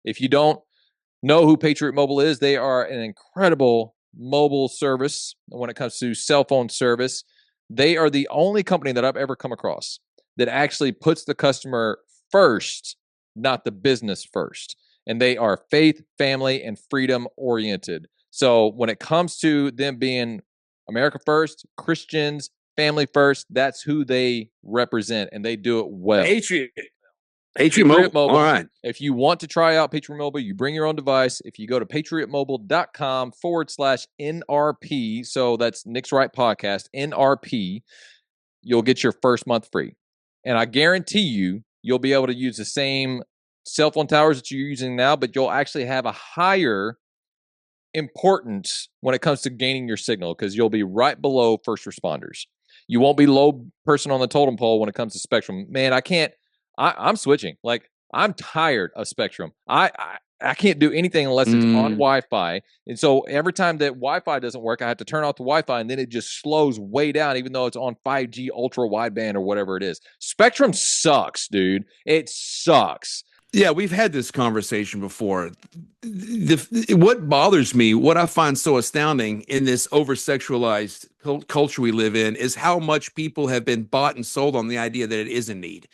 If you don't know who Patriot Mobile is, they are an incredible mobile service when it comes to cell phone service. They are the only company that I've ever come across that actually puts the customer first, not the business first. And they are faith, family, and freedom oriented. So when it comes to them being America first, Christians, family first, that's who they represent, and they do it well. Patriot Mobile. All right. If you want to try out Patriot Mobile, you bring your own device. If you go to patriotmobile.com/NRP, so that's Nick's Right Podcast, NRP, you'll get your first month free. And I guarantee you'll be able to use the same cell phone towers that you're using now, but you'll actually have a higher importance when it comes to gaining your signal because you'll be right below first responders. You won't be low person on the totem pole when it comes to Spectrum. Man, I'm switching. Like, I'm tired of Spectrum. I can't do anything unless it's on Wi-Fi. And so every time that Wi-Fi doesn't work, I have to turn off the Wi-Fi, and then it just slows way down, even though it's on 5G ultra wideband or whatever it is. Spectrum sucks, dude. It sucks. Yeah, we've had this conversation before. What bothers me, what I find so astounding in this over-sexualized culture we live in is how much people have been bought and sold on the idea that it is a need.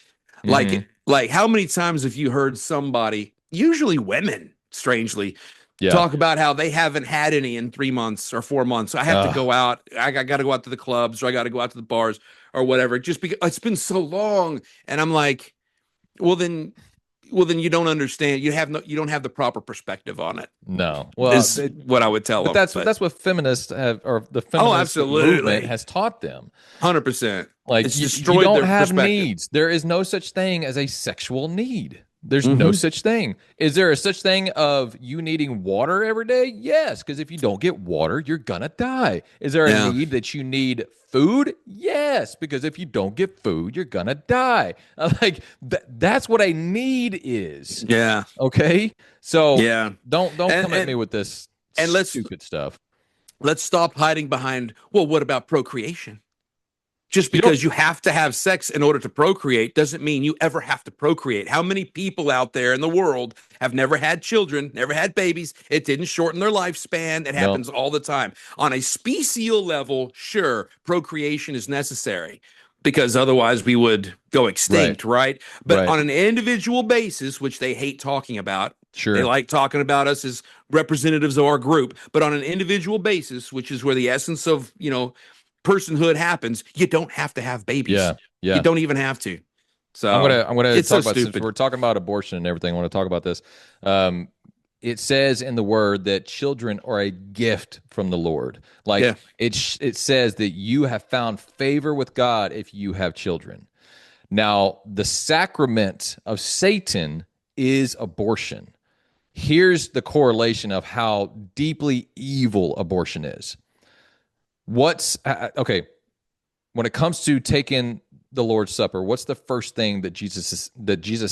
Like how many times have you heard somebody, usually women, strangely, talk about how they haven't had any in 3 months or 4 months. I have to go out. I got to go out to the clubs, or I got to go out to the bars or whatever, just because it's been so long. And I'm like, well, then you don't understand. You don't have the proper perspective on it. No. Well, is what I would tell them. That's what feminists have, or the feminist movement has taught them. 100%. Like, you don't have needs. There is no such thing as a sexual need. There's no such thing. Is there a such thing of you needing water every day? Yes, because if you don't get water, you're gonna die. Is there a need that you need food? Yes, because if you don't get food, you're gonna die. Like, that's what a need is. Yeah. Okay. So don't come at me with this stupid stuff. Let's stop hiding behind, well, what about procreation? Just because you have to have sex in order to procreate doesn't mean you ever have to procreate. How many people out there in the world have never had children, never had babies? It didn't shorten their lifespan. It happens all the time. On a special level, sure, procreation is necessary because otherwise we would go extinct, right? But on an individual basis, which they hate talking about, they like talking about us as representatives of our group, but on an individual basis, which is where the essence of, personhood happens, you don't have to have babies. You don't even have to. So I'm gonna talk about, since we're talking about abortion and everything, I want to talk about this. It says in the word that children are a gift from the Lord. Like, it says that you have found favor with God if you have children. Now, the sacrament of Satan is abortion. Here's the correlation of how deeply evil abortion is. Okay, when it comes to taking the Lord's Supper, what's the first thing that Jesus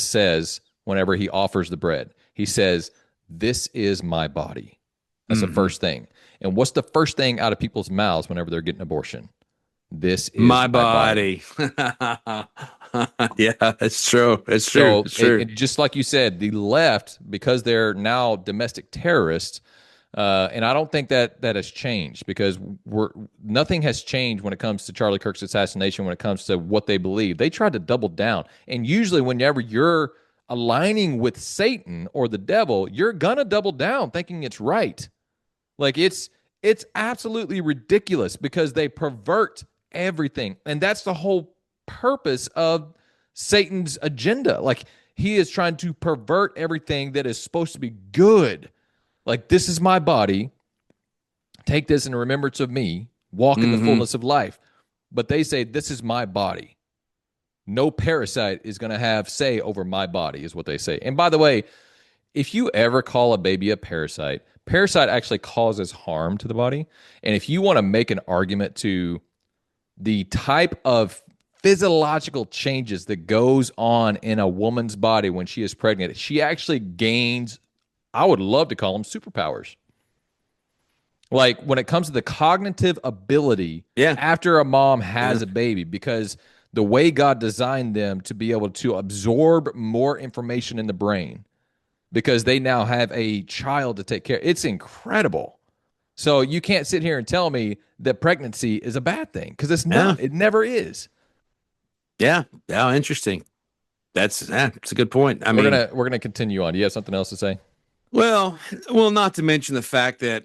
says whenever he offers the bread? He says, "This is my body." That's the first thing. And what's the first thing out of people's mouths whenever they're getting abortion? This is my body. Yeah, that's true. It's true. So, just like you said, the left, because they're now domestic terrorists, and I don't think that has changed, because nothing has changed when it comes to Charlie Kirk's assassination, when it comes to what they believe. They tried to double down. And usually whenever you're aligning with Satan or the devil, you're going to double down thinking it's right. Like, it's absolutely ridiculous because they pervert everything. And that's the whole purpose of Satan's agenda. Like, he is trying to pervert everything that is supposed to be good. Like, this is my body. Take this in remembrance of me. Walk in the fullness of life. But they say, this is my body. No parasite is going to have say over my body, is what they say. And by the way, if you ever call a baby a parasite actually causes harm to the body. And if you want to make an argument to the type of physiological changes that goes on in a woman's body when she is pregnant, she actually gains, I would love to call them superpowers. Like, when it comes to the cognitive ability after a mom has a baby, because the way God designed them to be able to absorb more information in the brain, because they now have a child to take care. It's incredible. So you can't sit here and tell me that pregnancy is a bad thing, because it's Yeah. not. It never is. Yeah. Yeah. Interesting. That's a good point. I We're mean, gonna continue on. Do you have something else to say? well, not to mention the fact that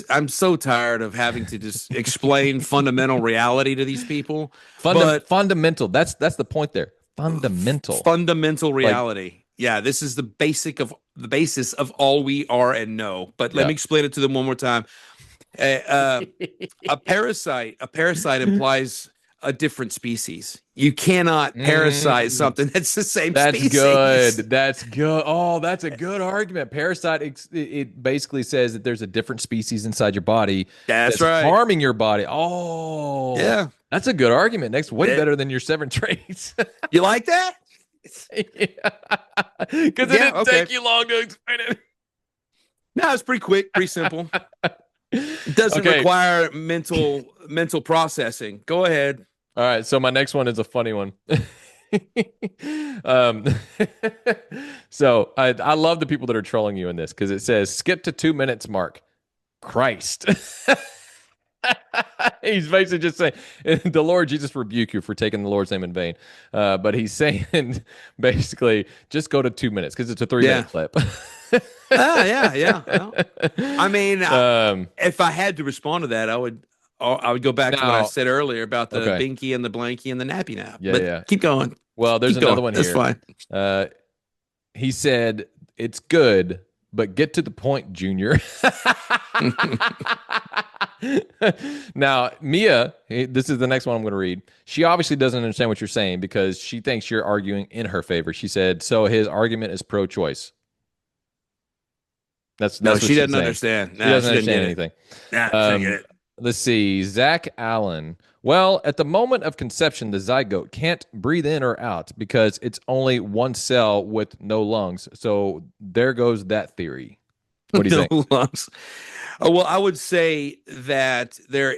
I'm so tired of having to just explain fundamental reality to these people, but Fundamental. That's the point there. Fundamental. fundamental Like, reality. Yeah, this is the basis of all we are and know. But let yeah. me explain it to them one more time. Uh, uh, a parasite implies a different species. You cannot parasite Mm, something that's the same that's species. good. That's good. Oh, that's a good argument. Parasite, it basically says that there's a different species inside your body That's that's right. harming your body. Oh, Yeah. that's a good argument. Next, way Eh, better than your seven traits. You like that? Because it Yeah, didn't okay. take you long to explain it. No, it's pretty quick, pretty simple. It doesn't Okay. require mental processing. Go ahead. All right. So my next one is a funny one. um, so I love the people that are trolling you in this, because it says skip to 2 minutes mark. Christ. He's basically just saying the Lord Jesus rebuke you for taking the Lord's name in vain. But he's saying basically just go to 2 minutes, because it's a 3 minute Yeah. clip. Yeah, yeah. Well, I mean, if I had to respond to that, I would go back to what I Now, said earlier about the okay. binky and the blanky and the nappy nap. Yeah, But yeah. keep going. Well, there's Keep going. another one That's here. fine. Uh, he said, it's good, but get to the point, Junior. Now, Mia, this is the next one I'm going to read. She obviously doesn't understand what you're saying, because she thinks you're arguing in her favor. She said, so his argument is pro-choice. That's No, what she she's doesn't saying. understand. She Nah, doesn't she didn't understand get it. anything. Nah, she didn't get Um, it. let's see. Zach Allen. Well, at the moment of conception, the zygote can't breathe in or out because it's only one cell with no lungs. So there goes that theory. What do you No think? lumps. Oh, well, I would say that there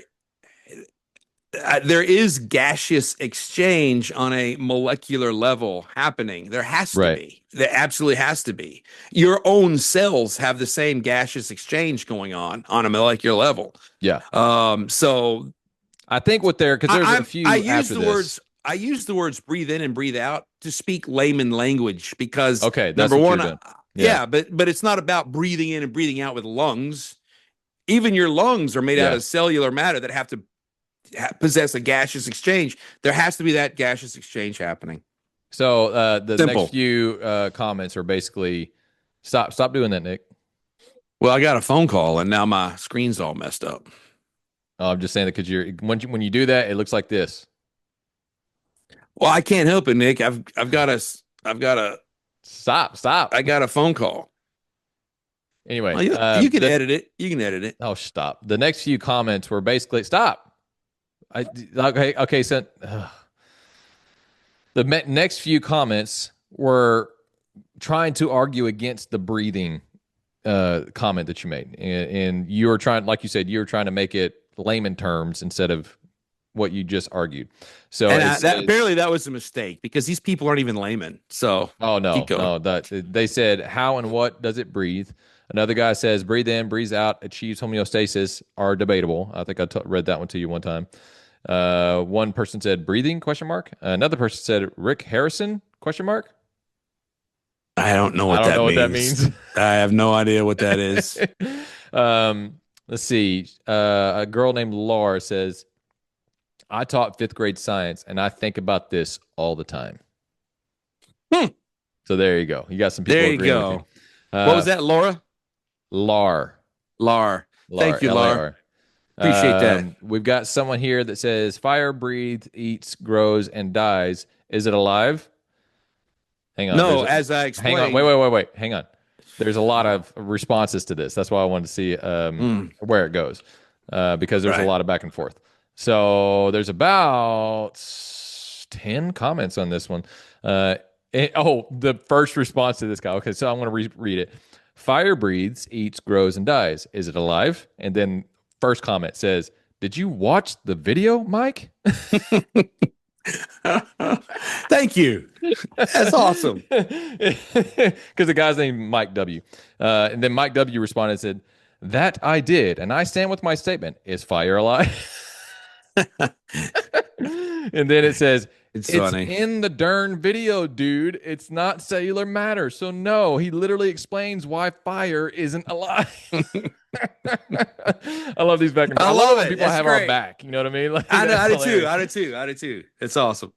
is gaseous exchange on a molecular level happening. There has to Right. be. There absolutely has to be. Your own cells have the same gaseous exchange going on a molecular level. Yeah. So I think what there, because there's a I few use after the this. words I use the words breathe in and breathe out to speak layman language because Okay, that's number what you're one, doing. Yeah. yeah, but it's not about breathing in and breathing out with lungs. Even your lungs are made out Yeah. of cellular matter that have to possess a gaseous exchange. There has to be that gaseous exchange happening. So the Simple. next few comments are basically stop doing that, Nick. Well, I got a phone call and now my screen's all messed up. I'm just saying that because when you do that, it looks like this. Well, I can't help it, Nick. I've got Stop. I got a phone call. Anyway, Well, you can edit it. You can edit it. oh, stop. The next few comments were basically stop. Okay. So the next few comments were trying to argue against the breathing comment that you made, and you were trying, like you said, you were trying to make it layman terms instead of what you just argued. So And apparently that was a mistake because these people aren't even laymen. So oh keep going. no, that they said how and what does it breathe? Another guy says breathe in, breathe out, achieves homeostasis are debatable. I think I read that one to you one time. One person said breathing question mark. Another person said Rick Harrison question mark. I don't know I what don't that know what that means. means. I have no idea what that is. Let's see. A girl named Laura says, I taught fifth grade science and I think about this all the time. So there you go. You got some people There you agreeing go. with you. What was that, Laura? Lar. Thank you, Lar. Appreciate that. We've got someone here that says fire breathes, eats, grows, and dies. Is it alive? Hang on. No, as I explained. Hang on. Wait. Hang on. There's a lot of responses to this. That's why I wanted to see where it goes because there's a lot of back and forth. So there's about 10 comments on this one. The first response to this guy. Okay, so I'm going to read it. Fire breathes, eats, grows, and dies. Is it alive? And then first comment says, did you watch the video, Mike? Thank you. That's awesome. Because the guy's named Mike W. And then Mike W. responded and said, "That I did, and I stand with my statement. Is fire alive?" And then it says, It's "It's funny. in the darn video, dude. It's not cellular matter. So no, he literally explains why fire isn't alive." I love these back and I forth. I love it love when it. people That's have our great. back. You know what I mean? Like, I know. that's I do too. hilarious. I do too. I do too. It's awesome.